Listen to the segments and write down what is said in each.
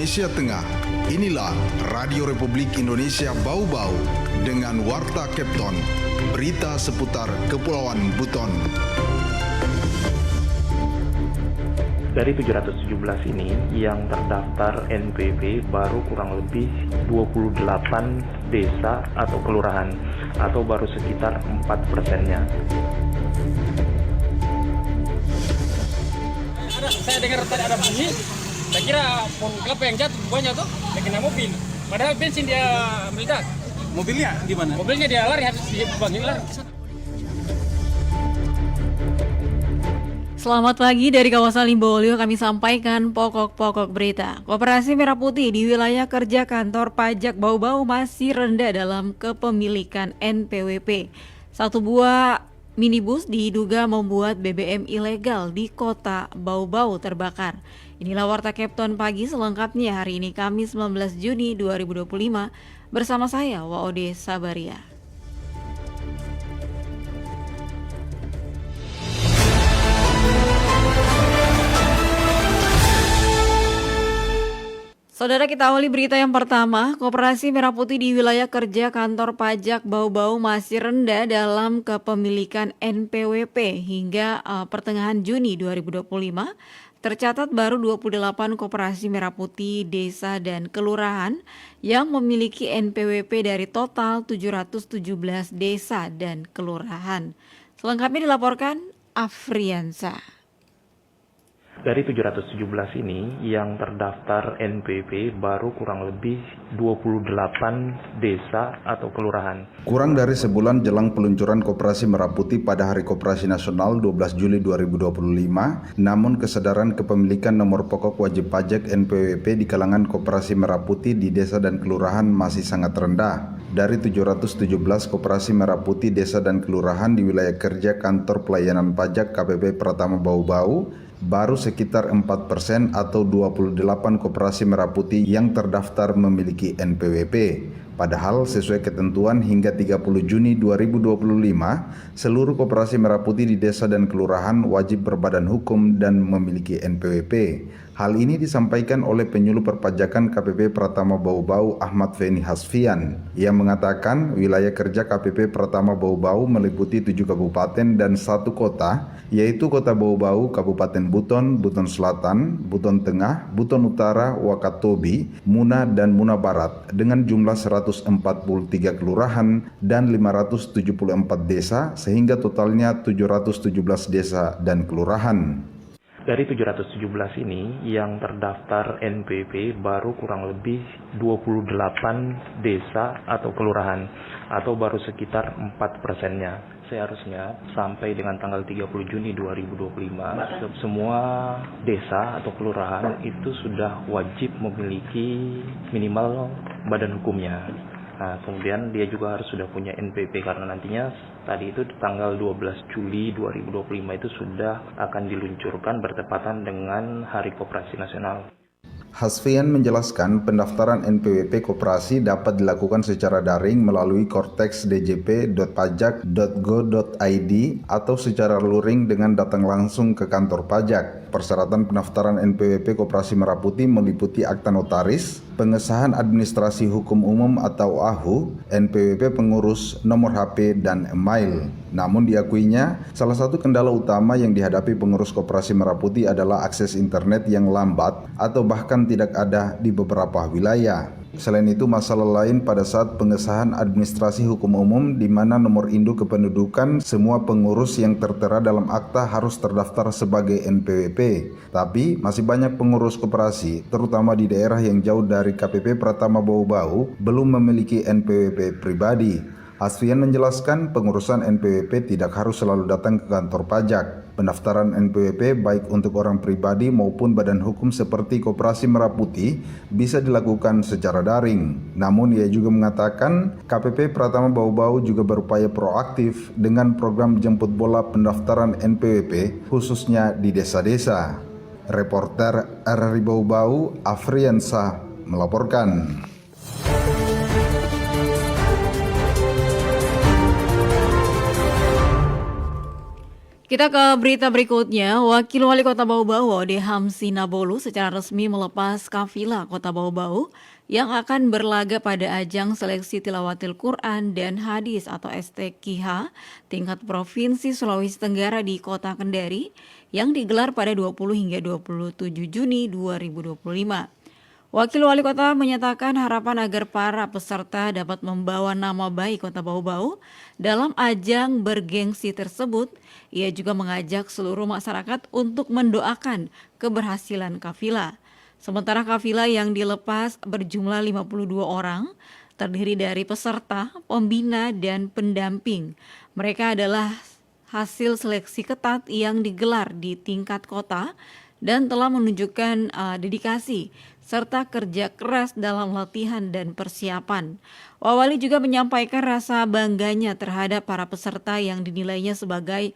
Indonesia Tengah. Inilah Radio Republik Indonesia Bau-Bau dengan Warta Kepton, berita seputar Kepulauan Buton. Dari 717 ini yang terdaftar NPWP baru kurang lebih 28 desa atau kelurahan, atau baru sekitar 4%-nya. Saya dengar tadi ada bunyi, saya kira pohon kelapa yang jatuh banyak tuh, saya kena mobil. Padahal bensin dia meledak. Mobilnya di mana? Mobilnya dia lari, harus dibangun lari. Selamat pagi dari kawasan Limbolio, kami sampaikan pokok-pokok berita. Koperasi Merah Putih di wilayah kerja kantor pajak Bau-Bau masih rendah dalam kepemilikan NPWP. Satu buah minibus diduga membuat BBM ilegal di kota Bau-Bau terbakar. Inilah Warta Kepton pagi selengkapnya hari ini Kamis 19 Juni 2025 bersama saya Waode Sabaria. Saudara, kita awali berita yang pertama. Koperasi Merah Putih di wilayah kerja kantor pajak Bau-Bau masih rendah dalam kepemilikan NPWP hingga pertengahan Juni 2025. Tercatat baru 28 koperasi Merah Putih desa dan kelurahan yang memiliki NPWP dari total 717 desa dan kelurahan. Selengkapnya dilaporkan Afriansa. Dari 717 ini yang terdaftar NPWP baru kurang lebih 28 desa atau kelurahan. Kurang dari sebulan jelang peluncuran Koperasi Merah Putih pada Hari Koperasi Nasional 12 Juli 2025, namun kesadaran kepemilikan nomor pokok wajib pajak NPWP di kalangan Koperasi Merah Putih di desa dan kelurahan masih sangat rendah. Dari 717 Koperasi Merah Putih desa dan kelurahan di wilayah kerja kantor pelayanan pajak KPP Pratama Bau-Bau, baru sekitar 4% atau 28 koperasi Merah Putih yang terdaftar memiliki NPWP. Padahal sesuai ketentuan hingga 30 Juni 2025, seluruh koperasi Merah Putih di desa dan kelurahan wajib berbadan hukum dan memiliki NPWP. Hal ini disampaikan oleh penyuluh perpajakan KPP Pratama Bau-Bau Ahmad Feni Hasfian. Ia mengatakan wilayah kerja KPP Pratama Bau-Bau meliputi 7 kabupaten dan 1 kota, yaitu Kota Bau-Bau, Kabupaten Buton, Buton Selatan, Buton Tengah, Buton Utara, Wakatobi, Muna dan Muna Barat dengan jumlah 143 kelurahan dan 574 desa sehingga totalnya 717 desa dan kelurahan. Dari 717 ini yang terdaftar NPWP baru kurang lebih 28 desa atau kelurahan, atau baru sekitar 4%-nya. Seharusnya sampai dengan tanggal 30 Juni 2025 semua desa atau kelurahan itu sudah wajib memiliki minimal badan hukumnya. Nah, kemudian dia juga harus sudah punya NPWP karena nantinya tadi itu tanggal 12 Juli 2025 itu sudah akan diluncurkan bertepatan dengan Hari Koperasi Nasional. Hasfian menjelaskan pendaftaran NPWP koperasi dapat dilakukan secara daring melalui kortex.djp.pajak.go.id atau secara luring dengan datang langsung ke kantor pajak. Persyaratan pendaftaran NPWP Koperasi Merah Putih meliputi akta notaris, pengesahan administrasi hukum umum atau AHU, NPWP pengurus, nomor HP, dan email. Namun diakuinya, salah satu kendala utama yang dihadapi pengurus Koperasi Merah Putih adalah akses internet yang lambat atau bahkan tidak ada di beberapa wilayah. Selain itu, masalah lain pada saat pengesahan administrasi hukum umum di mana nomor induk kependudukan semua pengurus yang tertera dalam akta harus terdaftar sebagai NPWP. Tapi masih banyak pengurus koperasi, terutama di daerah yang jauh dari KPP Pratama Bau-Bau, belum memiliki NPWP pribadi. Hasfian menjelaskan pengurusan NPWP tidak harus selalu datang ke kantor pajak. Pendaftaran NPWP baik untuk orang pribadi maupun badan hukum seperti Koperasi Merah Putih bisa dilakukan secara daring. Namun ia juga mengatakan KPP Pratama Bau-Bau juga berupaya proaktif dengan program jemput bola pendaftaran NPWP khususnya di desa-desa. Reporter RRI Bau-Bau Afriansa melaporkan. Kita ke berita berikutnya. Wakil Wali Kota Bau-Bau, Ode Hamsi Nabolu, secara resmi melepas kafilah Kota Bau-Bau yang akan berlaga pada ajang seleksi tilawatil Quran dan Hadis atau STQH tingkat Provinsi Sulawesi Tenggara di Kota Kendari yang digelar pada 20 hingga 27 Juni 2025. Wakil Wali Kota menyatakan harapan agar para peserta dapat membawa nama baik Kota Bau-Bau dalam ajang bergengsi tersebut. Ia juga mengajak seluruh masyarakat untuk mendoakan keberhasilan kafilah. Sementara kafilah yang dilepas berjumlah 52 orang, terdiri dari peserta, pembina, dan pendamping. Mereka adalah hasil seleksi ketat yang digelar di tingkat kota dan telah menunjukkan dedikasi serta kerja keras dalam latihan dan persiapan. Wali juga menyampaikan rasa bangganya terhadap para peserta yang dinilainya sebagai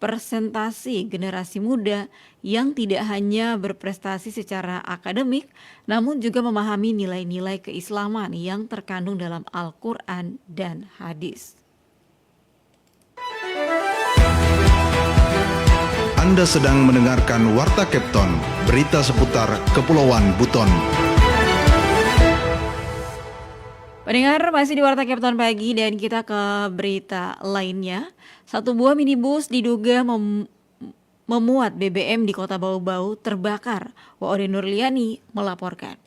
presentasi generasi muda yang tidak hanya berprestasi secara akademik, namun juga memahami nilai-nilai keislaman yang terkandung dalam Al-Quran dan hadis. Anda sedang mendengarkan Warta Kepton, berita seputar Kepulauan Buton. Pendengar, masih di Warta Kepton Pagi dan kita ke berita lainnya. Satu buah minibus diduga memuat BBM di Kota Bau-Bau terbakar. Ode Nurliani melaporkan.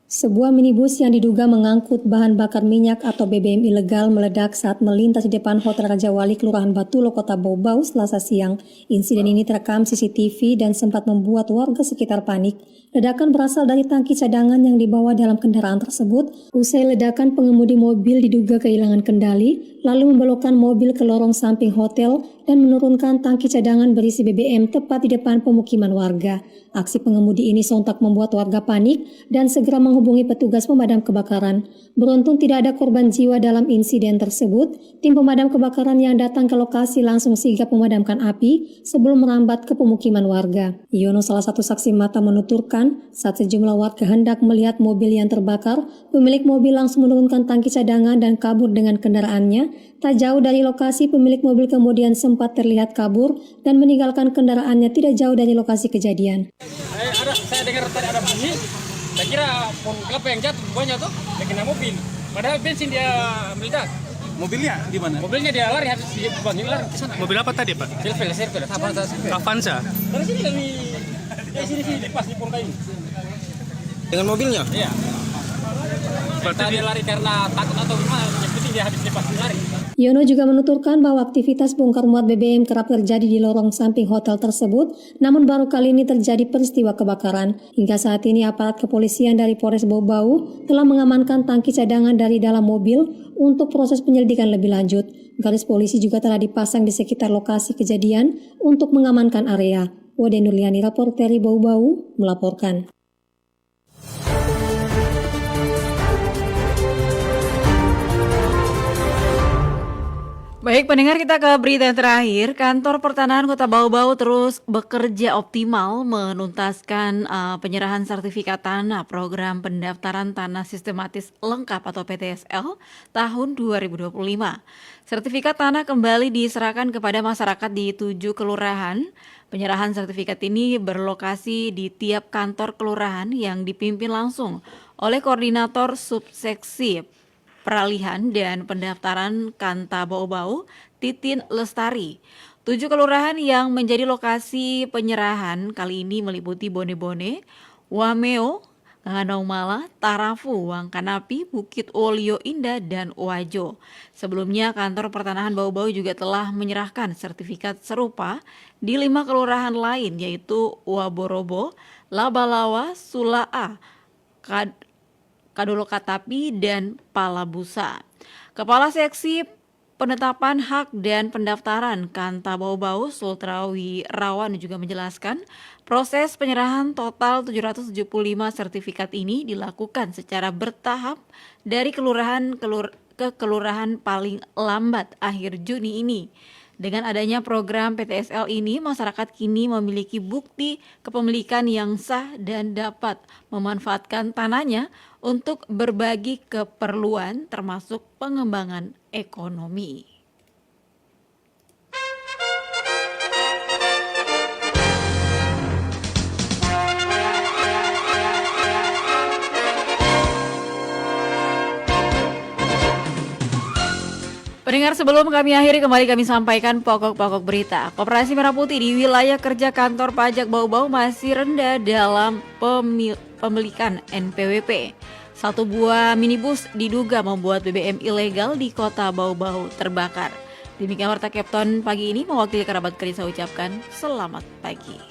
Sebuah minibus yang diduga mengangkut bahan bakar minyak atau BBM ilegal meledak saat melintas di depan Hotel Raja Wali, Kelurahan Batulo, Kota Bau-Bau, Selasa siang. Insiden ini terekam CCTV dan sempat membuat warga sekitar panik. Ledakan berasal dari tangki cadangan yang dibawa dalam kendaraan tersebut. Usai ledakan, pengemudi mobil diduga kehilangan kendali, lalu membelokkan mobil ke lorong samping hotel dan menurunkan tangki cadangan berisi BBM tepat di depan pemukiman warga. Aksi pengemudi ini sontak membuat warga panik dan segera menghubungi petugas pemadam kebakaran. Beruntung tidak ada korban jiwa dalam insiden tersebut. Tim pemadam kebakaran yang datang ke lokasi langsung sigap memadamkan api sebelum merambat ke pemukiman warga. Yono, salah satu saksi mata, menuturkan saat sejumlah warga hendak melihat mobil yang terbakar, pemilik mobil langsung menurunkan tangki cadangan dan kabur dengan kendaraannya. Tak jauh dari lokasi, pemilik mobil kemudian sempat terlihat kabur dan meninggalkan kendaraannya tidak jauh dari lokasi kejadian. Saya dengar tadi ada bunyi, saya kira pohon kelapa yang jatuh buahnya tuh, dia kena mobil. Padahal bensin dia meledak. Mobilnya di mana? Mobilnya dia lari habis dibanting lari ke sana. Mobil apa tadi, Pak? Silvel, Avanza. Avanza. Dari sini pas di pohon kayu. Dengan mobilnya? Iya. Berarti dia lari karena takut atau gimana? Yang penting dia habis lepas lari. Yono juga menuturkan bahwa aktivitas bongkar muat BBM kerap terjadi di lorong samping hotel tersebut, namun baru kali ini terjadi peristiwa kebakaran. Hingga saat ini aparat kepolisian dari Polres Bau-Bau telah mengamankan tangki cadangan dari dalam mobil untuk proses penyelidikan lebih lanjut. Garis polisi juga telah dipasang di sekitar lokasi kejadian untuk mengamankan area. Ode Nurliani, reporter Bau-Bau, melaporkan. Baik pendengar, kita ke berita yang terakhir. Kantor Pertanahan Kota Bau-Bau terus bekerja optimal menuntaskan penyerahan sertifikat tanah program pendaftaran tanah sistematis lengkap atau PTSL tahun 2025. Sertifikat tanah kembali diserahkan kepada masyarakat di 7 kelurahan. Penyerahan sertifikat ini berlokasi di tiap kantor kelurahan yang dipimpin langsung oleh koordinator subseksi Peralihan dan Pendaftaran Kanta Bau-Bau, Titin Lestari. 7 kelurahan yang menjadi lokasi penyerahan kali ini meliputi Bone-Bone, Wameo, Nganaumala, Tarafu, Wangkanapi, Bukit Olio Indah, dan Wajo. Sebelumnya, Kantor Pertanahan Bau-Bau juga telah menyerahkan sertifikat serupa di 5 kelurahan lain, yaitu Waborobo, Labalawa, Sulaa, Kadolokatapi, dan Palabusa. Kepala Seksi Penetapan Hak dan Pendaftaran Kanta Bau-Bau, Sultrawi Rawan, juga menjelaskan proses penyerahan total 775 sertifikat ini dilakukan secara bertahap dari kelurahan ke kelurahan paling lambat akhir Juni ini. Dengan adanya program PTSL ini, masyarakat kini memiliki bukti kepemilikan yang sah dan dapat memanfaatkan tanahnya untuk berbagi keperluan termasuk pengembangan ekonomi. Pendengar, sebelum kami akhiri, kembali kami sampaikan pokok-pokok berita. Koperasi Merah Putih di wilayah kerja kantor pajak Bau-Bau masih rendah dalam pemilikan NPWP. Satu buah minibus diduga membuat BBM ilegal di kota Bau-Bau terbakar. Demikian Warta Kepton pagi ini, mewakili kerabat kerja saya ucapkan selamat pagi.